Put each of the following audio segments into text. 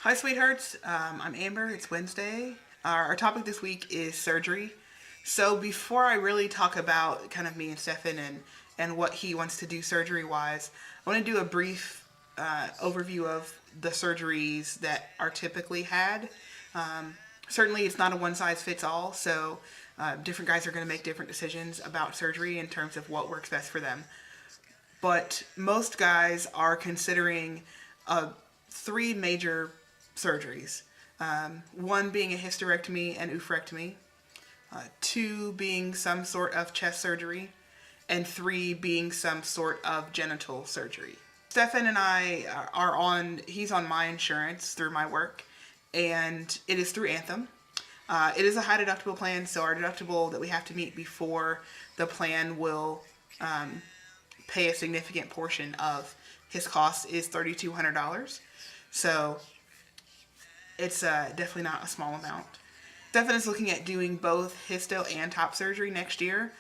Hi, sweethearts. I'm Amber. It's Wednesday. Our topic this week is surgery. So, before I really talk about kind of me and Stefan and what he wants to do surgery wise, I want to do a brief overview of the surgeries that are typically had. Certainly, it's not a one size fits all, so different guys are going to make different decisions about surgery in terms of what works best for them. But most guys are considering three major surgeries. One being a hysterectomy and oophorectomy, two being some sort of chest surgery, and three being some sort of genital surgery. Stefan and I he's on my insurance through my work, and it is through Anthem. It is a high deductible plan, so our deductible that we have to meet before the plan will pay a significant portion of his cost is $3,200. So it's definitely not a small amount. Stefan is looking at doing both hysto and top surgery next year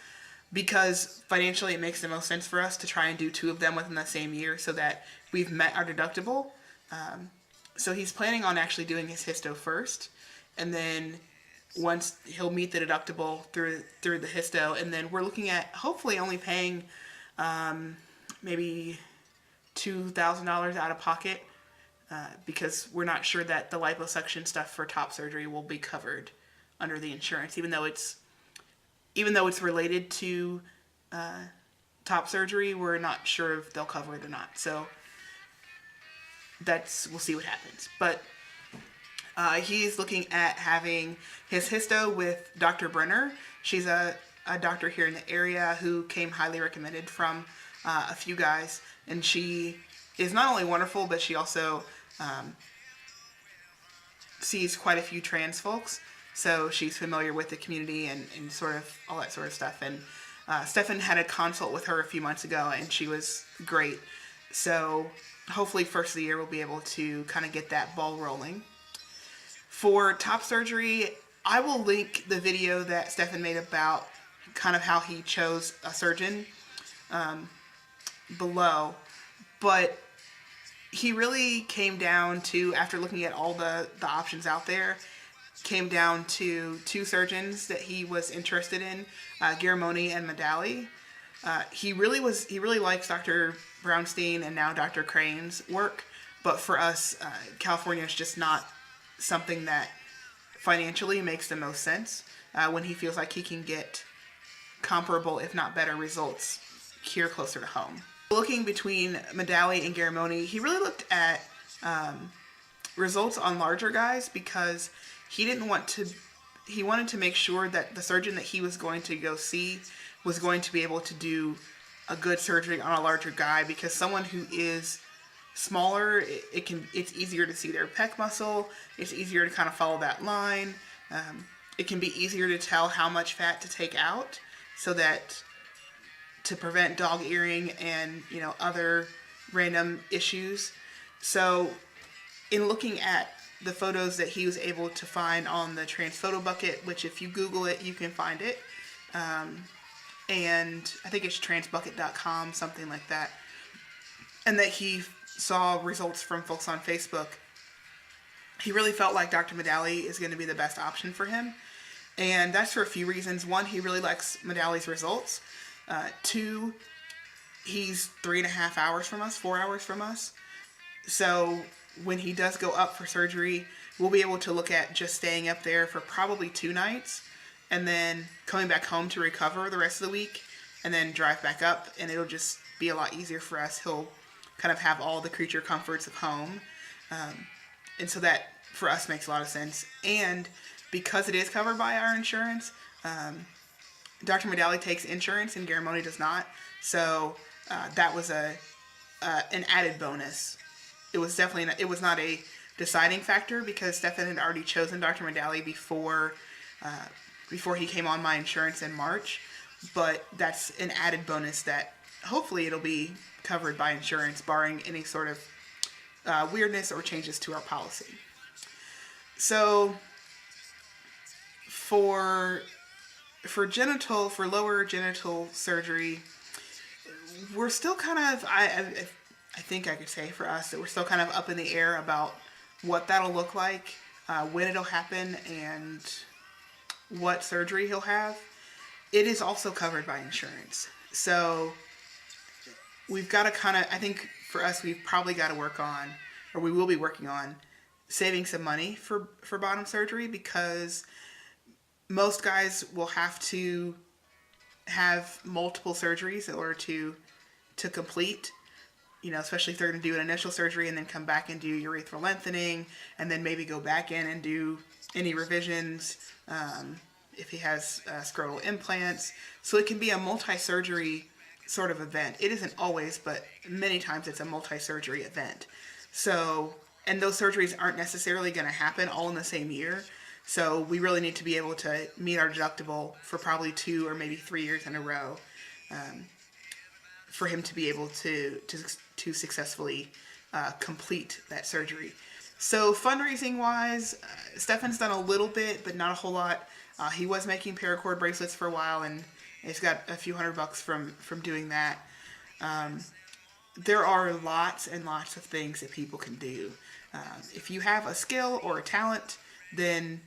because financially it makes the most sense for us to try and do two of them within the same year so that we've met our deductible. So he's planning on actually doing his hysto first, and then once he'll meet the deductible through the hysto, and then we're looking at hopefully only paying maybe $2,000 out of pocket because we're not sure that the liposuction stuff for top surgery will be covered under the insurance, even though it's related to top surgery. We're not sure if they'll cover it or not. So we'll see what happens. But he's looking at having his hysto with Dr. Brenner. She's a doctor here in the area who came highly recommended from a few guys, and she is not only wonderful, but she also sees quite a few trans folks, so she's familiar with the community and sort of all that sort of stuff. And Stefan had a consult with her a few months ago, and she was great. So hopefully first of the year we'll be able to kind of get that ball rolling. For top surgery, I will link the video that Stefan made about kind of how he chose a surgeon below. But he really came down to, after looking at all the options out there, came down to two surgeons that he was interested in, Garamoni and Medali. He really likes Dr. Brownstein and now Dr. Crane's work, but for us, California is just not something that financially makes the most sense when he feels like he can get comparable, if not better, results here closer to home. Looking between Medali and Garamoni, he really looked at results on larger guys because he wanted to make sure that the surgeon that he was going to go see was going to be able to do a good surgery on a larger guy, because someone who is smaller, it's easier to see their pec muscle, it's easier to kind of follow that line, it can be easier to tell how much fat to take out so that to prevent dog earring and other random issues. So in looking at the photos that he was able to find on the Trans Photo Bucket, which if you Google it you can find it, and I think it's transbucket.com, something like that, and that he saw results from folks on Facebook, he really felt like Dr. Medali is going to be the best option for him. And that's for a few reasons. One, he really likes Medali's results. Two, he's 3.5 hours from us, 4 hours from us. So when he does go up for surgery, we'll be able to look at just staying up there for probably 2 nights and then coming back home to recover the rest of the week and then drive back up, and it'll just be a lot easier for us. He'll kind of have all the creature comforts of home. And so that for us makes a lot of sense. And because it is covered by our insurance, Dr. Medali takes insurance and Garamoni does not. So that was an added bonus. It was not a deciding factor because Stefan had already chosen Dr. Medali before he came on my insurance in March. But that's an added bonus that hopefully it'll be covered by insurance, barring any sort of weirdness or changes to our policy. So for lower genital surgery, we're still kind of, I think I could say for us that we're still kind of up in the air about what that'll look like, when it'll happen, and what surgery he'll have, it is also covered by insurance. So we've got to kind of, I think for us, we've probably got to work on, or we will be working on, saving some money for bottom surgery, because most guys will have to have multiple surgeries in order to complete, especially if they're going to do an initial surgery and then come back and do urethral lengthening, and then maybe go back in and do any revisions, if he has scrotal implants. So it can be a multi-surgery sort of event. It isn't always, but many times it's a multi-surgery event. So, and those surgeries aren't necessarily going to happen all in the same year. So we really need to be able to meet our deductible for probably 2 or maybe 3 years in a row, for him to be able to successfully complete that surgery. So fundraising wise, Stefan's done a little bit, but not a whole lot. He was making paracord bracelets for a while, and he's got a few $100 from doing that. There are lots and lots of things that people can do. If you have a skill or a talent, then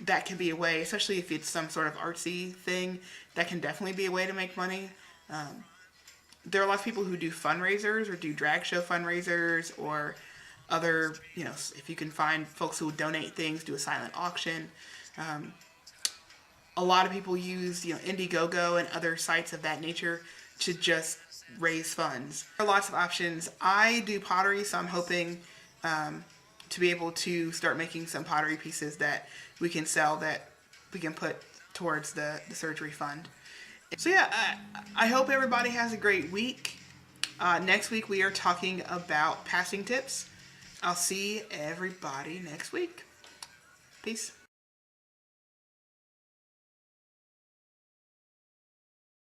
that can be a way, especially if it's some sort of artsy thing, that can definitely be a way to make money. There are lots of people who do fundraisers or do drag show fundraisers, or other, if you can find folks who donate things, do a silent auction. A lot of people use, Indiegogo and other sites of that nature to just raise funds. There are lots of options. I do pottery, so I'm hoping to be able to start making some pottery pieces that we can sell, that we can put towards the surgery fund. So yeah, I hope everybody has a great week. Next week we are talking about passing tips. I'll see everybody next week. Peace.